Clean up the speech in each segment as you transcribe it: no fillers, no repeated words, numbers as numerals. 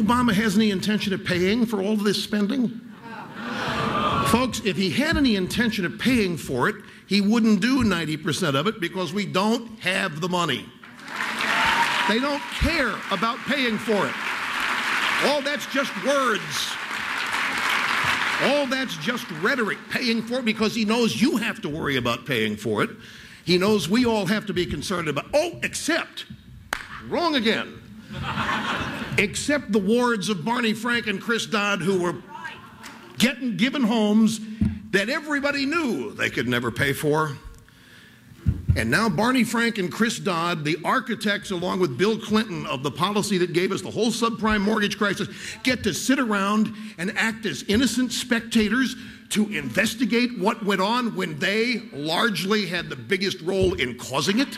Obama has any intention of paying for all of this spending? Folks, if he had any intention of paying for it, he wouldn't do 90% of it because we don't have the money. They don't care about paying for it. All that's just words. All that's just rhetoric, paying for it, because he knows you have to worry about paying for it. He knows we all have to be concerned about, except, wrong again, except the wards of Barney Frank and Chris Dodd, who were given homes that everybody knew they could never pay for. And now Barney Frank and Chris Dodd, the architects along with Bill Clinton of the policy that gave us the whole subprime mortgage crisis, get to sit around and act as innocent spectators to investigate what went on when they largely had the biggest role in causing it.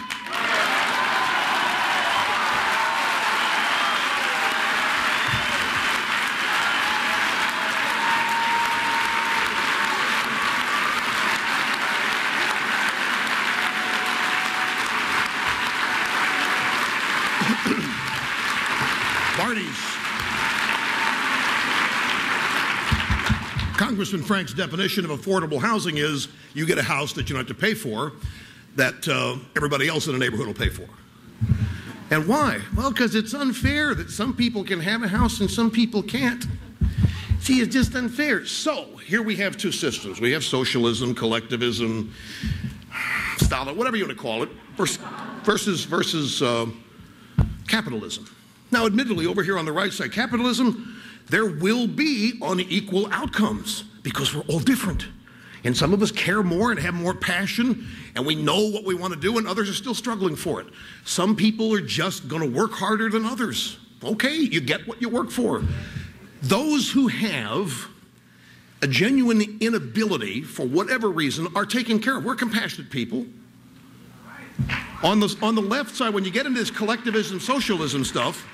Congressman Frank's definition of affordable housing is you get a house that you don't have to pay for, that everybody else in the neighborhood will pay for. And why? Well, because it's unfair that some people can have a house and some people can't. See, it's just unfair. So here we have two systems. We have socialism, collectivism, Stalin, whatever you want to call it, versus capitalism. Now, admittedly, over here on the right side, capitalism, there will be unequal outcomes because we're all different. And some of us care more and have more passion, and we know what we want to do, and others are still struggling for it. Some people are just going to work harder than others. Okay, you get what you work for. Those who have a genuine inability, for whatever reason, are taken care of. We're compassionate people. On the left side, when you get into this collectivism, socialism stuff,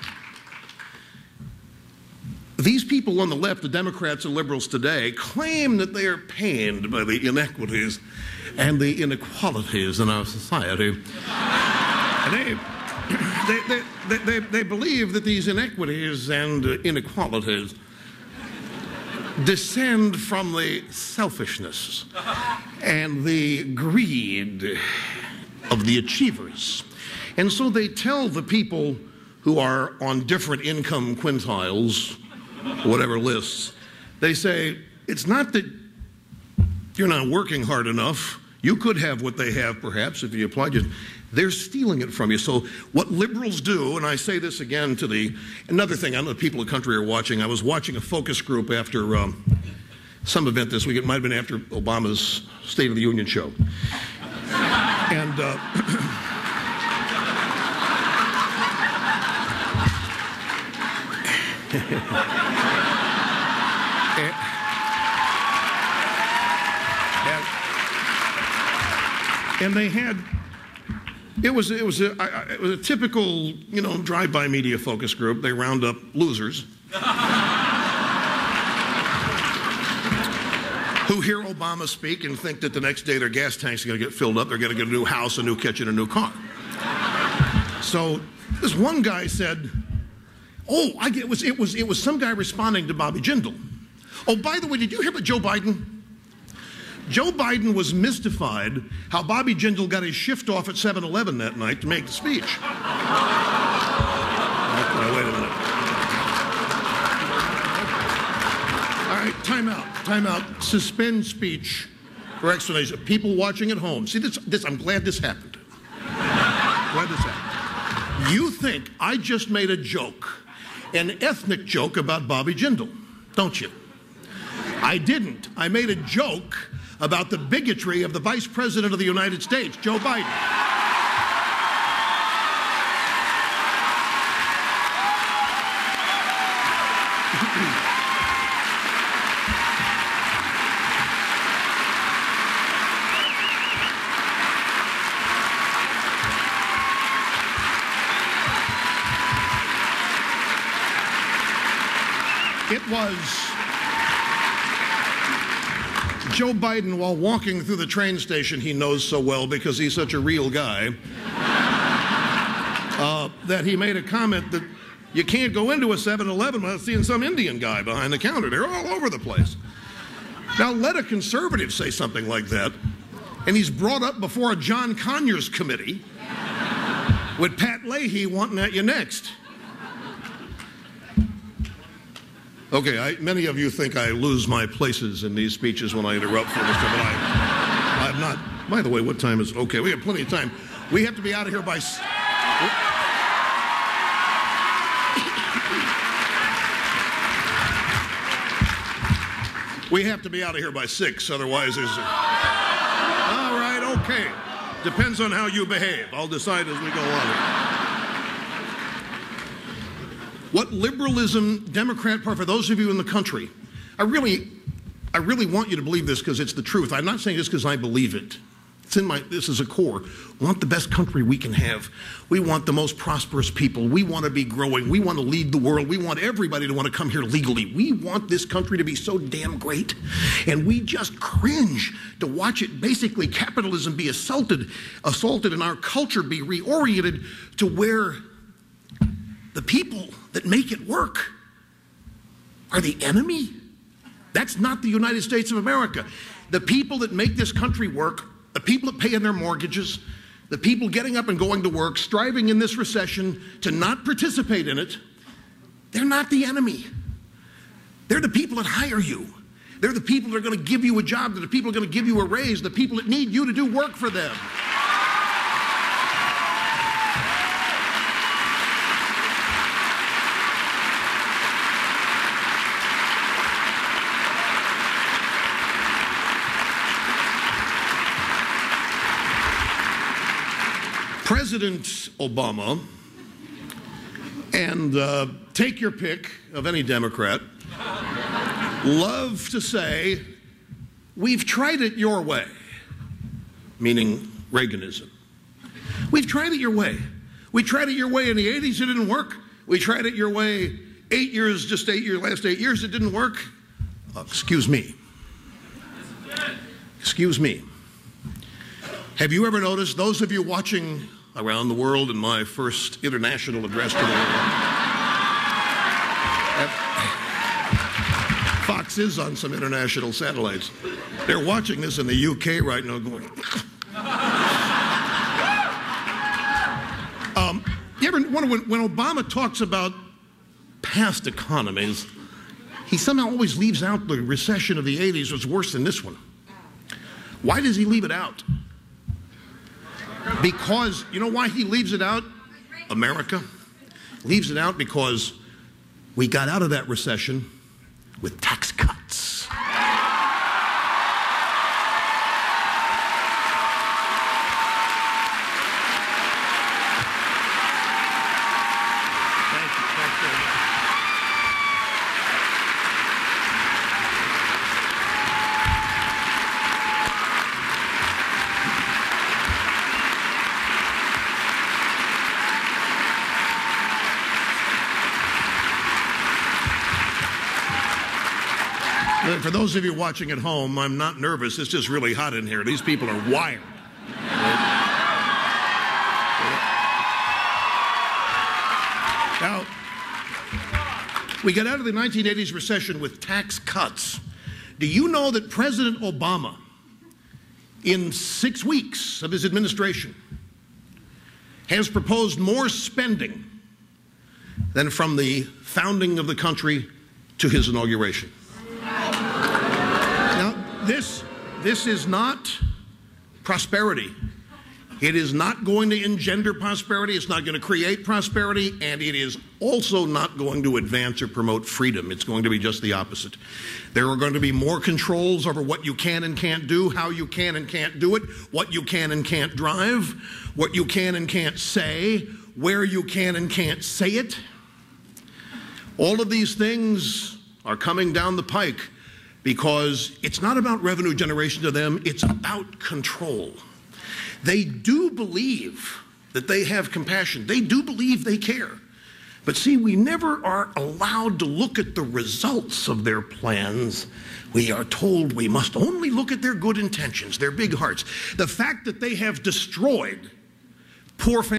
these people on the left, the Democrats and liberals today, claim that they are pained by the inequities and the inequalities in our society. And they believe that these inequities and inequalities descend from the selfishness and the greed of the achievers. And so they tell the people who are on different income quintiles, whatever lists, they say, it's not that you're not working hard enough. You could have what they have, perhaps, if you applied it. They're stealing it from you. So what liberals do, and I say this again to another thing, I know the people of the country are watching. I was watching a focus group after some event this week. It might have been after Obama's State of the Union show. And and they had, it was a typical, drive-by media focus group. They round up losers who hear Obama speak and think that the next day their gas tanks are going to get filled up. They're going to get a new house, a new kitchen, a new car. So this one guy said, it was some guy responding to Bobby Jindal. Oh, by the way, did you hear about Joe Biden? Joe Biden was mystified how Bobby Jindal got his shift off at 7-Eleven that night to make the speech. Okay, wait a minute. All right, time out. Suspend speech for explanation. People watching at home. See, I'm glad this happened. You think I just made a joke, an ethnic joke about Bobby Jindal, don't you? I didn't. I made a joke about the bigotry of the Vice President of the United States, Joe Biden. It was Joe Biden, while walking through the train station he knows so well because he's such a real guy, that he made a comment that, You can't go into a 7-Eleven without seeing some Indian guy behind the counter. They're all over the place. Now, let a conservative say something like that, and he's brought up before a John Conyers committee with Pat Leahy wanting at you next. Okay, many of you think I lose my places in these speeches when I interrupt for this, but I'm not. By the way, what time is it? Okay, we have plenty of time. We have to be out of here by... We have to be out of here by 6, otherwise there's... All right, okay. Depends on how you behave. I'll decide as we go on. What liberalism, Democrat Party, for those of you in the country, I really want you to believe this because it's the truth. I'm not saying this because I believe it. This is a core. We want the best country we can have. We want the most prosperous people. We want to be growing. We want to lead the world. We want everybody to want to come here legally. We want this country to be so damn great. And we just cringe to watch it, basically capitalism be assaulted and our culture be reoriented to where the people that make it work are the enemy. That's not the United States of America. The people that make this country work, the people that pay in their mortgages, the people getting up and going to work, striving in this recession to not participate in it, they're not the enemy. They're the people that hire you. They're the people that are going to give you a job. They're the people that are going to give you a raise, the people that need you to do work for them. President Obama, and take your pick of any Democrat, love to say, we've tried it your way, meaning Reaganism. We've tried it your way. We tried it your way in the 80s, it didn't work. We tried it your way last 8 years, it didn't work. Excuse me. Excuse me. Have you ever noticed, those of you watching around the world in my first international address to the world, Fox is on some international satellites. They're watching this in the UK right now going, you ever wonder when Obama talks about past economies, he somehow always leaves out the recession of the 80s was worse than this one. Why does he leave it out? Because, you know why he leaves it out? America leaves it out because we got out of that recession with tax cuts. Thank you. Thank you very much. For those of you watching at home, I'm not nervous. It's just really hot in here. These people are wired. Now, we got out of the 1980s recession with tax cuts. Do you know that President Obama, in 6 weeks of his administration, has proposed more spending than from the founding of the country to his inauguration? This is not prosperity. It is not going to engender prosperity. It's not going to create prosperity. And it is also not going to advance or promote freedom. It's going to be just the opposite. There are going to be more controls over what you can and can't do, how you can and can't do it, what you can and can't drive, what you can and can't say, where you can and can't say it. All of these things are coming down the pike. Because it's not about revenue generation to them, it's about control. They do believe that they have compassion. They do believe they care. But see, we never are allowed to look at the results of their plans. We are told we must only look at their good intentions, their big hearts. The fact that they have destroyed poor families.